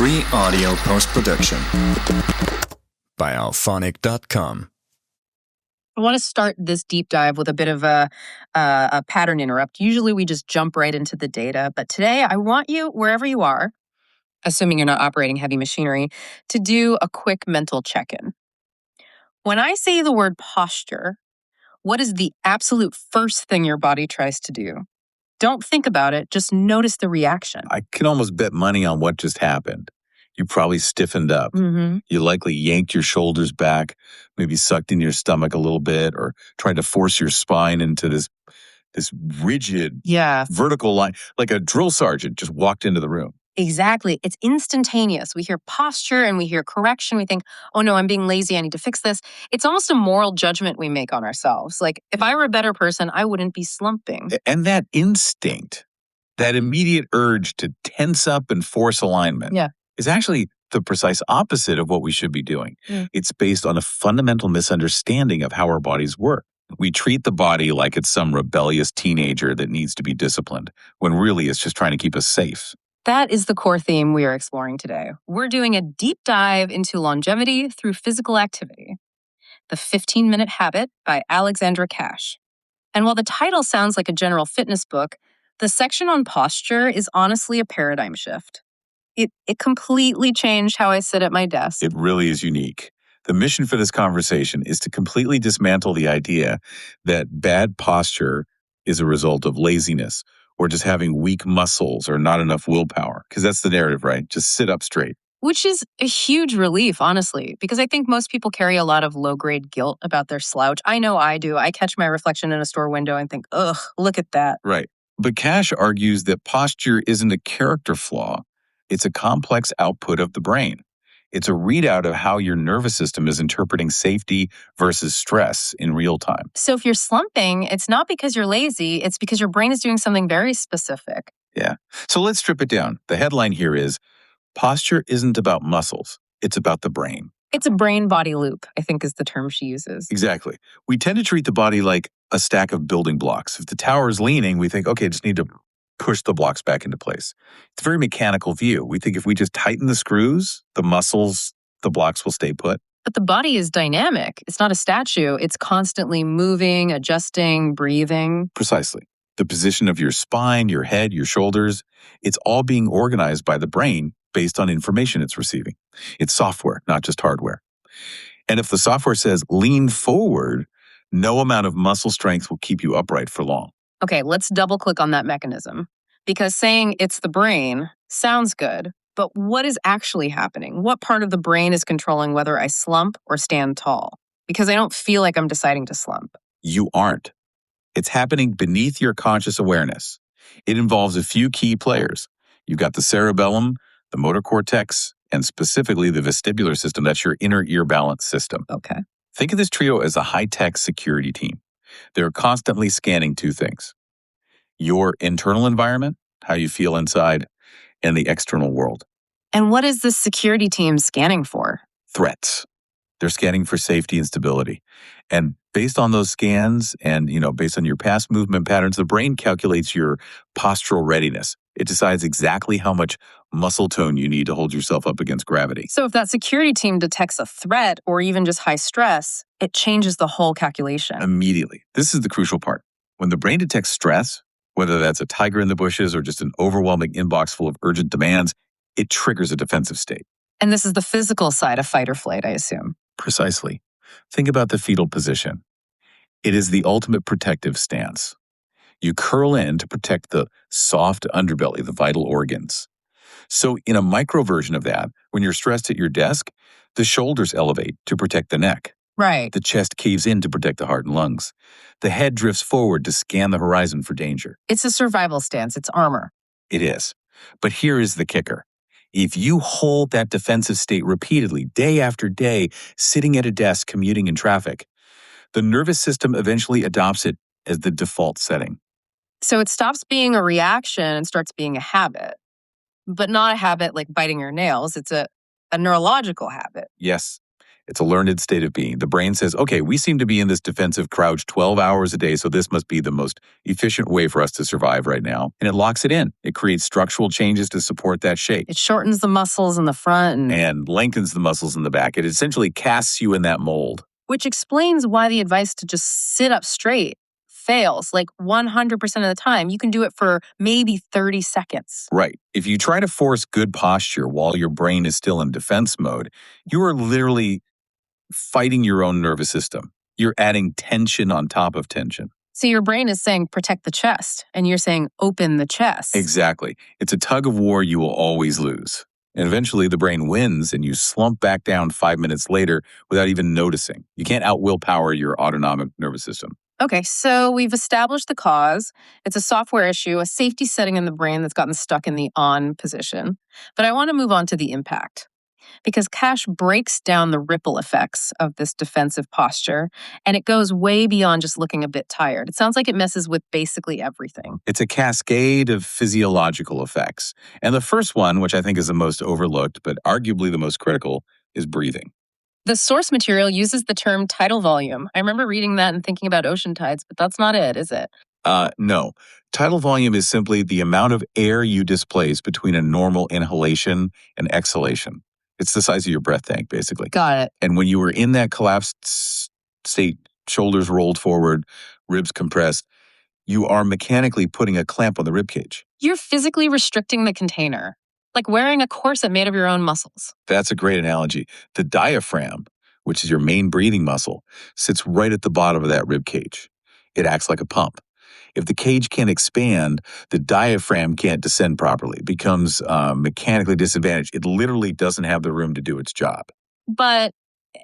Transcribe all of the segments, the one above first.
Free audio post-production by alphonic.com. I want to start this deep dive with a bit of a pattern interrupt. Usually we just jump right into the data, but today I want you, wherever you are, assuming you're not operating heavy machinery, to do a quick mental check-in. When I say the word posture, what is the absolute first thing your body tries to do? Don't think about it, just notice the reaction. I can almost bet money on what just happened. You probably stiffened up. Mm-hmm. You likely yanked your shoulders back, maybe sucked in your stomach a little bit, or tried to force your spine into this rigid vertical line, like a drill sergeant just walked into the room. Exactly. It's instantaneous. We hear posture and we hear correction. We think, oh no, I'm being lazy. I need to fix this. It's almost a moral judgment we make on ourselves. Like, if I were a better person, I wouldn't be slumping. And that instinct, that immediate urge to tense up and force alignment is actually the precise opposite of what we should be doing. It's based on a fundamental misunderstanding of how our bodies work. We treat the body like it's some rebellious teenager that needs to be disciplined, when really it's just trying to keep us safe. That is the core theme we are exploring today. We're doing a deep dive into longevity through physical activity. The 15-Minute Habit by Alexandra Kash. And while the title sounds like a general fitness book, the section on posture is honestly a paradigm shift. It completely changed how I sit at my desk. It really is unique. The mission for this conversation is to completely dismantle the idea that bad posture is a result of laziness or just having weak muscles or not enough willpower, because that's the narrative, right? Just sit up straight. Which is a huge relief, honestly, because I think most people carry a lot of low-grade guilt about their slouch. I know I do. I catch my reflection in a store window and think, ugh, look at that. Right. But Cash argues that posture isn't a character flaw. It's a complex output of the brain. It's a readout of how your nervous system is interpreting safety versus stress in real time. So if you're slumping, it's not because you're lazy, it's because your brain is doing something very specific. Yeah. So let's strip it down. The headline here is, posture isn't about muscles, it's about the brain. It's a brain-body loop, I think is the term she uses. Exactly. We tend to treat the body like a stack of building blocks. If the tower is leaning, we think, okay, just need to push the blocks back into place. It's a very mechanical view. We think if we just tighten the screws, the muscles, the blocks will stay put. But the body is dynamic. It's not a statue. It's constantly moving, adjusting, breathing. Precisely. The position of your spine, your head, your shoulders, it's all being organized by the brain based on information it's receiving. It's software, not just hardware. And if the software says lean forward, no amount of muscle strength will keep you upright for long. Okay, let's double click on that mechanism. Because saying it's the brain sounds good, but what is actually happening? What part of the brain is controlling whether I slump or stand tall? Because I don't feel like I'm deciding to slump. You aren't. It's happening beneath your conscious awareness. It involves a few key players. You've got the cerebellum, the motor cortex, and specifically the vestibular system. That's your inner ear balance system. Okay. Think of this trio as a high-tech security team. They're constantly scanning two things: your internal environment, how you feel inside, and the external world. And what is this security team scanning for? Threats. They're scanning for safety and stability. And based on those scans and, based on your past movement patterns, the brain calculates your postural readiness. It decides exactly how much muscle tone you need to hold yourself up against gravity. So if that security team detects a threat or even just high stress, it changes the whole calculation. Immediately. This is the crucial part. When the brain detects stress, whether that's a tiger in the bushes or just an overwhelming inbox full of urgent demands, it triggers a defensive state. And this is the physical side of fight or flight, I assume. Precisely. Think about the fetal position. It is the ultimate protective stance. You curl in to protect the soft underbelly, the vital organs. So in a micro version of that, when you're stressed at your desk, the shoulders elevate to protect the neck. Right. The chest caves in to protect the heart and lungs. The head drifts forward to scan the horizon for danger. It's a survival stance. It's armor. It is. But here is the kicker. If you hold that defensive state repeatedly, day after day, sitting at a desk, commuting in traffic, the nervous system eventually adopts it as the default setting. So it stops being a reaction and starts being a habit. But not a habit like biting your nails. It's a neurological habit. Yes. It's a learned state of being. The brain says, okay, we seem to be in this defensive crouch 12 hours a day, so this must be the most efficient way for us to survive right now. And it locks it in. It creates structural changes to support that shape. It shortens the muscles in the front and lengthens the muscles in the back. It essentially casts you in that mold. Which explains why the advice to just sit up straight fails like 100% of the time. You can do it for maybe 30 seconds. Right. If you try to force good posture while your brain is still in defense mode, you are literally fighting your own nervous system. You're adding tension on top of tension. So your brain is saying protect the chest, and you're saying open the chest. Exactly. It's a tug of war you will always lose. And eventually the brain wins and you slump back down 5 minutes later without even noticing. You can't out-willpower your autonomic nervous system. Okay, so we've established the cause. It's a software issue, a safety setting in the brain that's gotten stuck in the on position. But I want to move on to the impact, because Kash breaks down the ripple effects of this defensive posture, and it goes way beyond just looking a bit tired. It sounds like it messes with basically everything. It's a cascade of physiological effects. And the first one, which I think is the most overlooked, but arguably the most critical, is breathing. The source material uses the term tidal volume. I remember reading that and thinking about ocean tides, but that's not it, is it? No. Tidal volume is simply the amount of air you displace between a normal inhalation and exhalation. It's the size of your breath tank, basically. Got it. And when you were in that collapsed state, shoulders rolled forward, ribs compressed, you are mechanically putting a clamp on the rib cage. You're physically restricting the container, like wearing a corset made of your own muscles. That's a great analogy. The diaphragm, which is your main breathing muscle, sits right at the bottom of that rib cage. It acts like a pump. If the cage can't expand, the diaphragm can't descend properly. It becomes mechanically disadvantaged. It literally doesn't have the room to do its job. But,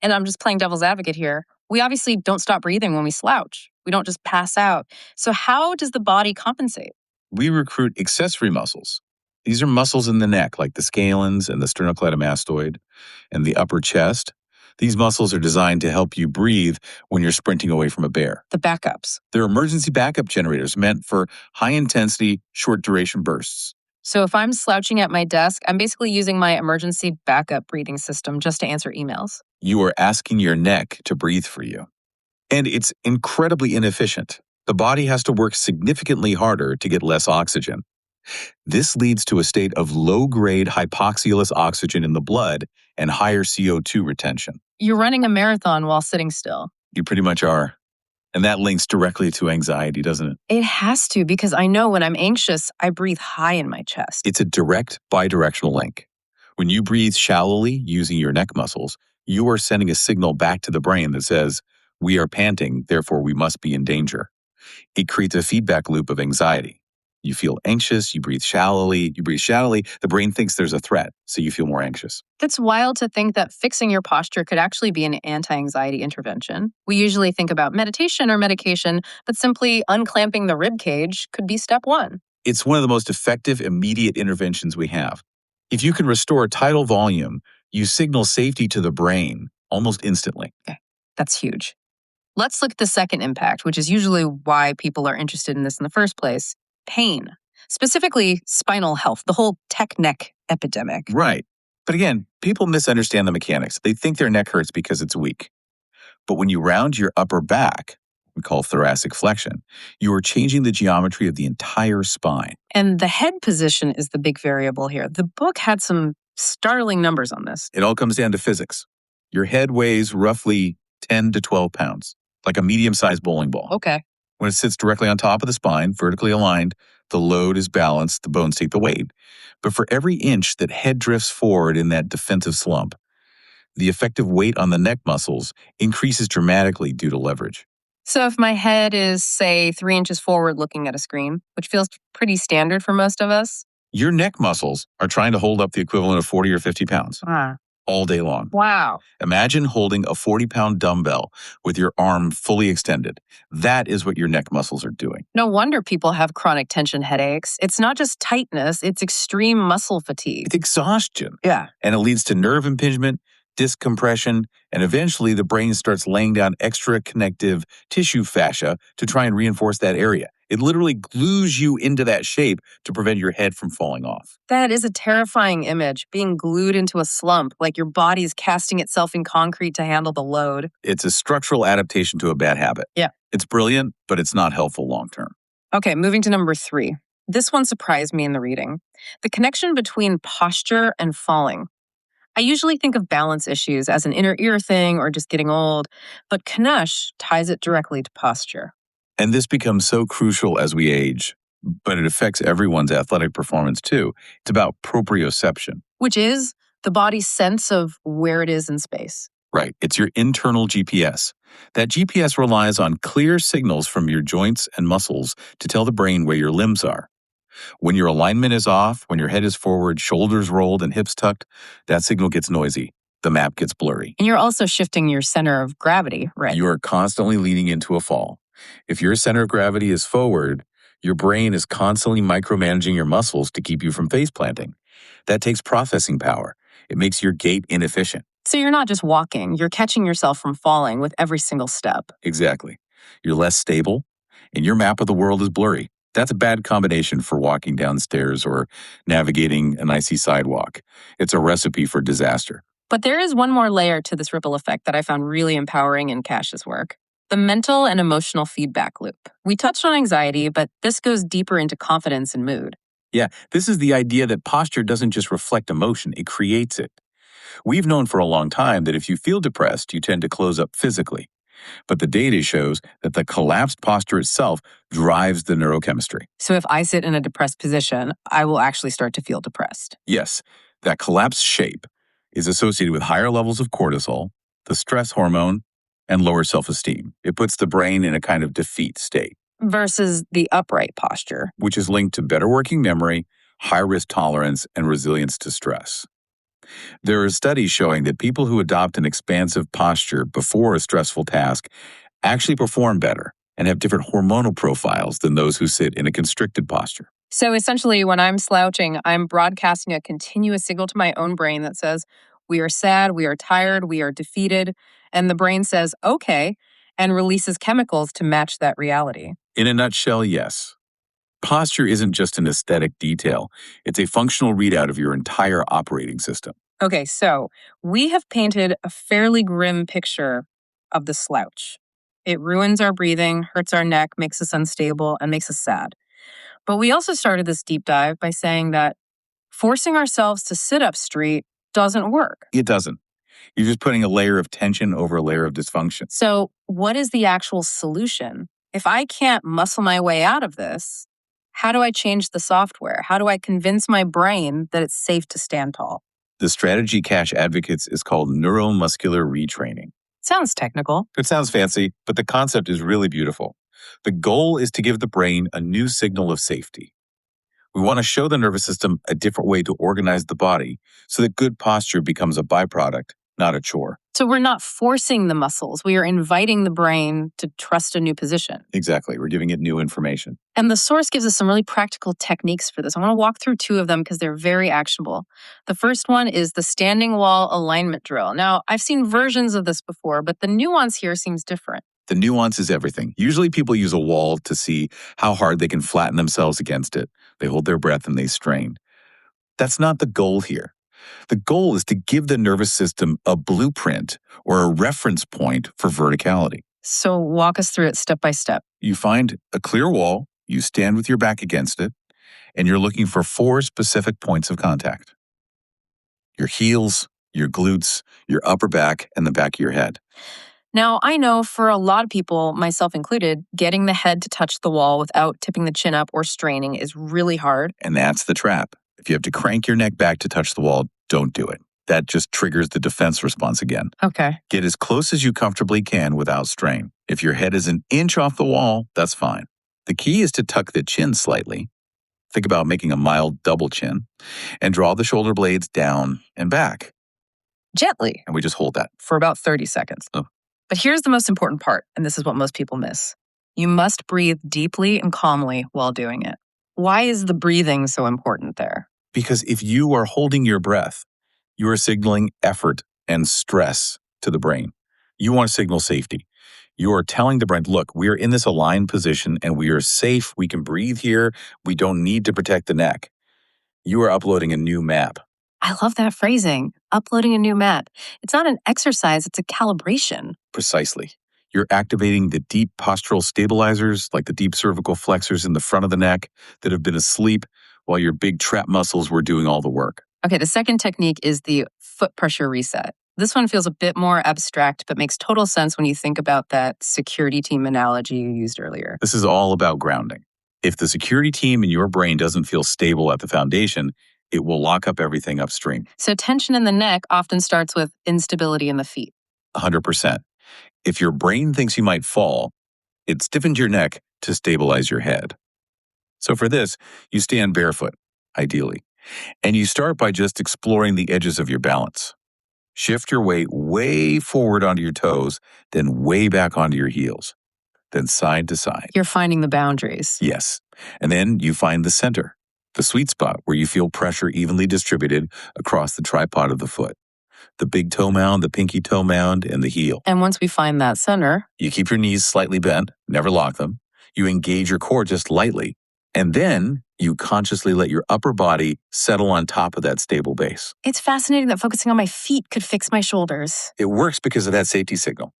and I'm just playing devil's advocate here, we obviously don't stop breathing when we slouch. We don't just pass out. So how does the body compensate? We recruit accessory muscles. These are muscles in the neck, like the scalens and the sternocleidomastoid and the upper chest. These muscles are designed to help you breathe when you're sprinting away from a bear. The backups. They're emergency backup generators meant for high-intensity, short-duration bursts. So if I'm slouching at my desk, I'm basically using my emergency backup breathing system just to answer emails. You are asking your neck to breathe for you. And it's incredibly inefficient. The body has to work significantly harder to get less oxygen. This leads to a state of low-grade hypoxia-less oxygen in the blood and higher CO2 retention. You're running a marathon while sitting still. You pretty much are. And that links directly to anxiety, doesn't it? It has to, because I know when I'm anxious, I breathe high in my chest. It's a direct bidirectional link. When you breathe shallowly using your neck muscles, you are sending a signal back to the brain that says, we are panting, therefore we must be in danger. It creates a feedback loop of anxiety. You feel anxious, you breathe shallowly, the brain thinks there's a threat, so you feel more anxious. It's wild to think that fixing your posture could actually be an anti-anxiety intervention. We usually think about meditation or medication, but simply unclamping the rib cage could be step one. It's one of the most effective immediate interventions we have. If you can restore tidal volume, you signal safety to the brain almost instantly. Okay, that's huge. Let's look at the second impact, which is usually why people are interested in this in the first place. Pain, specifically spinal health, the whole tech neck epidemic. Right. But again, people misunderstand the mechanics. They think their neck hurts because it's weak. But when you round your upper back, we call thoracic flexion, you are changing the geometry of the entire spine. And the head position is the big variable here. The book had some startling numbers on this. It all comes down to physics. Your head weighs roughly 10 to 12 pounds, like a medium-sized bowling ball. Okay. When it sits directly on top of the spine, vertically aligned, the load is balanced, the bones take the weight. But for every inch that head drifts forward in that defensive slump, the effective weight on the neck muscles increases dramatically due to leverage. So if my head is, say, 3 inches forward looking at a screen, which feels pretty standard for most of us. Your neck muscles are trying to hold up the equivalent of 40 or 50 pounds. All day long. Wow. Imagine holding a 40-pound dumbbell with your arm fully extended. That is what your neck muscles are doing. No wonder people have chronic tension headaches. It's not just tightness, it's extreme muscle fatigue. It's exhaustion. Yeah. And it leads to nerve impingement, disc compression, and eventually the brain starts laying down extra connective tissue fascia to try and reinforce that area. It literally glues you into that shape to prevent your head from falling off. That is a terrifying image, being glued into a slump, like your body's casting itself in concrete to handle the load. It's a structural adaptation to a bad habit. Yeah. It's brilliant, but it's not helpful long term. Okay, moving to number 3. This one surprised me in the reading. The connection between posture and falling. I usually think of balance issues as an inner ear thing or just getting old, but Kash ties it directly to posture. And this becomes so crucial as we age, but it affects everyone's athletic performance too. It's about proprioception. Which is the body's sense of where it is in space. Right. It's your internal GPS. That GPS relies on clear signals from your joints and muscles to tell the brain where your limbs are. When your alignment is off, when your head is forward, shoulders rolled, and hips tucked, that signal gets noisy. The map gets blurry. And you're also shifting your center of gravity, right? You are constantly leaning into a fall. If your center of gravity is forward, your brain is constantly micromanaging your muscles to keep you from face planting. That takes processing power. It makes your gait inefficient. So you're not just walking, you're catching yourself from falling with every single step. Exactly. You're less stable, and your map of the world is blurry. That's a bad combination for walking downstairs or navigating an icy sidewalk. It's a recipe for disaster. But there is one more layer to this ripple effect that I found really empowering in Kash's work. The mental and emotional feedback loop. We touched on anxiety, but this goes deeper into confidence and mood. Yeah, this is the idea that posture doesn't just reflect emotion, it creates it. We've known for a long time that if you feel depressed, you tend to close up physically. But the data shows that the collapsed posture itself drives the neurochemistry. So if I sit in a depressed position, I will actually start to feel depressed. Yes, that collapsed shape is associated with higher levels of cortisol, the stress hormone, and lower self-esteem. It puts the brain in a kind of defeat state. Versus the upright posture, which is linked to better working memory, high risk tolerance, and resilience to stress. There are studies showing that people who adopt an expansive posture before a stressful task actually perform better and have different hormonal profiles than those who sit in a constricted posture. So essentially, when I'm slouching, I'm broadcasting a continuous signal to my own brain that says, we are sad, we are tired, we are defeated. And the brain says, okay, and releases chemicals to match that reality. In a nutshell, yes. Posture isn't just an aesthetic detail. It's a functional readout of your entire operating system. Okay, so we have painted a fairly grim picture of the slouch. It ruins our breathing, hurts our neck, makes us unstable, and makes us sad. But we also started this deep dive by saying that forcing ourselves to sit up straight doesn't work. It doesn't. You're just putting a layer of tension over a layer of dysfunction. So what is the actual solution? If I can't muscle my way out of this, how do I change the software? How do I convince my brain that it's safe to stand tall? The strategy Kash advocates is called neuromuscular retraining. Sounds technical. It sounds fancy, but the concept is really beautiful. The goal is to give the brain a new signal of safety. We want to show the nervous system a different way to organize the body so that good posture becomes a byproduct, not a chore. So we're not forcing the muscles. We are inviting the brain to trust a new position. Exactly. We're giving it new information. And the source gives us some really practical techniques for this. I want to walk through 2 of them because they're very actionable. The first one is the standing wall alignment drill. Now, I've seen versions of this before, but the nuance here seems different. The nuance is everything. Usually people use a wall to see how hard they can flatten themselves against it. They hold their breath and they strain. That's not the goal here. The goal is to give the nervous system a blueprint or a reference point for verticality. So walk us through it step by step. You find a clear wall, you stand with your back against it, and you're looking for 4 specific points of contact. Your heels, your glutes, your upper back, and the back of your head. Now, I know for a lot of people, myself included, getting the head to touch the wall without tipping the chin up or straining is really hard. And that's the trap. If you have to crank your neck back to touch the wall, don't do it. That just triggers the defense response again. Okay. Get as close as you comfortably can without strain. If your head is an inch off the wall, that's fine. The key is to tuck the chin slightly. Think about making a mild double chin and draw the shoulder blades down and back. Gently. And we just hold that. For about 30 seconds. Oh. But here's the most important part, and this is what most people miss. You must breathe deeply and calmly while doing it. Why is the breathing so important there? Because if you are holding your breath, you are signaling effort and stress to the brain. You want to signal safety. You are telling the brain, look, we are in this aligned position and we are safe. We can breathe here. We don't need to protect the neck. You are uploading a new map. I love that phrasing, uploading a new map. It's not an exercise, it's a calibration. Precisely. You're activating the deep postural stabilizers, like the deep cervical flexors in the front of the neck that have been asleep while your big trap muscles were doing all the work. Okay, the second technique is the foot pressure reset. This one feels a bit more abstract, but makes total sense when you think about that security team analogy you used earlier. This is all about grounding. If the security team in your brain doesn't feel stable at the foundation, it will lock up everything upstream. So tension in the neck often starts with instability in the feet. 100%. If your brain thinks you might fall, it stiffens your neck to stabilize your head. So for this, you stand barefoot, ideally. And you start by just exploring the edges of your balance. Shift your weight way forward onto your toes, then way back onto your heels, then side to side. You're finding the boundaries. Yes. And then you find the center, the sweet spot where you feel pressure evenly distributed across the tripod of the foot. The big toe mound, the pinky toe mound, and the heel. And once we find that center, you keep your knees slightly bent, never lock them. You engage your core just lightly. And then you consciously let your upper body settle on top of that stable base. It's fascinating that focusing on my feet could fix my shoulders. It works because of that safety signal.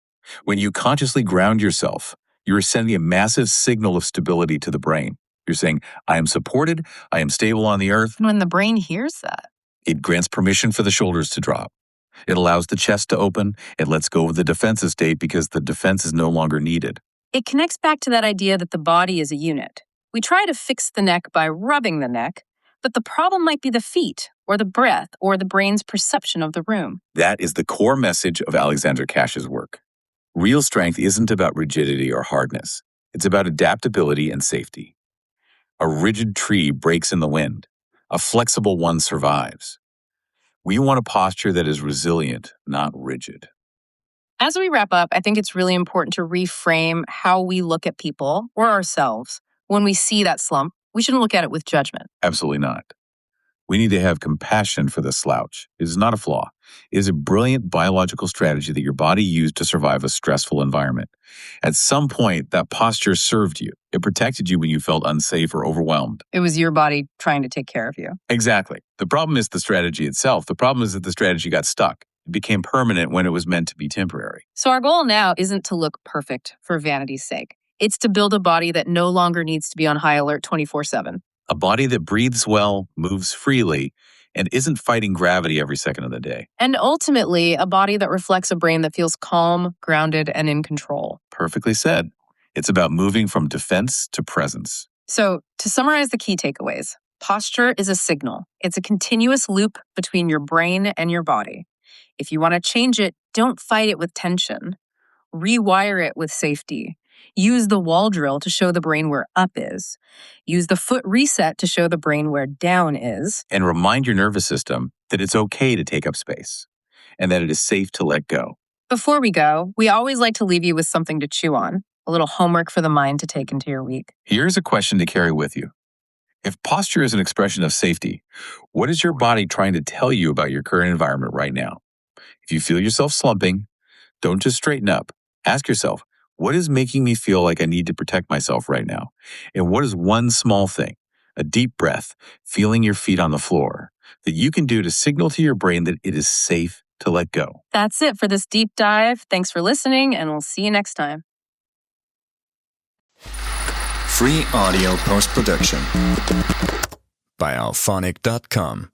When you consciously ground yourself, you're sending a massive signal of stability to the brain. You're saying, I am supported, I am stable on the earth. And when the brain hears that, it grants permission for the shoulders to drop. It allows the chest to open. It lets go of the defensive state because the defense is no longer needed. It connects back to that idea that the body is a unit. We try to fix the neck by rubbing the neck, but the problem might be the feet, or the breath, or the brain's perception of the room. That is the core message of Alexandra Kash's work. Real strength isn't about rigidity or hardness. It's about adaptability and safety. A rigid tree breaks in the wind. A flexible one survives. We want a posture that is resilient, not rigid. As we wrap up, I think it's really important to reframe how we look at people or ourselves. When we see that slump, we shouldn't look at it with judgment. Absolutely not. We need to have compassion for the slouch. It is not a flaw. It is a brilliant biological strategy that your body used to survive a stressful environment. At some point, that posture served you. It protected you when you felt unsafe or overwhelmed. It was your body trying to take care of you. Exactly. The problem is the strategy itself. The problem is that the strategy got stuck. It became permanent when it was meant to be temporary. So our goal now isn't to look perfect for vanity's sake. It's to build a body that no longer needs to be on high alert 24/7. A body that breathes well, moves freely, and isn't fighting gravity every second of the day. And ultimately, a body that reflects a brain that feels calm, grounded, and in control. Perfectly said. It's about moving from defense to presence. So, to summarize the key takeaways, posture is a signal. It's a continuous loop between your brain and your body. If you want to change it, don't fight it with tension. Rewire it with safety. Use the wall drill to show the brain where up is. Use the foot reset to show the brain where down is. And remind your nervous system that it's okay to take up space and that it is safe to let go. Before we go, we always like to leave you with something to chew on, a little homework for the mind to take into your week. Here's a question to carry with you. If posture is an expression of safety, what is your body trying to tell you about your current environment right now? If you feel yourself slumping, don't just straighten up. Ask yourself, what is making me feel like I need to protect myself right now? And what is one small thing, a deep breath, feeling your feet on the floor, that you can do to signal to your brain that it is safe to let go? That's it for this deep dive. Thanks for listening, and we'll see you next time. Free audio post-production by alphonic.com.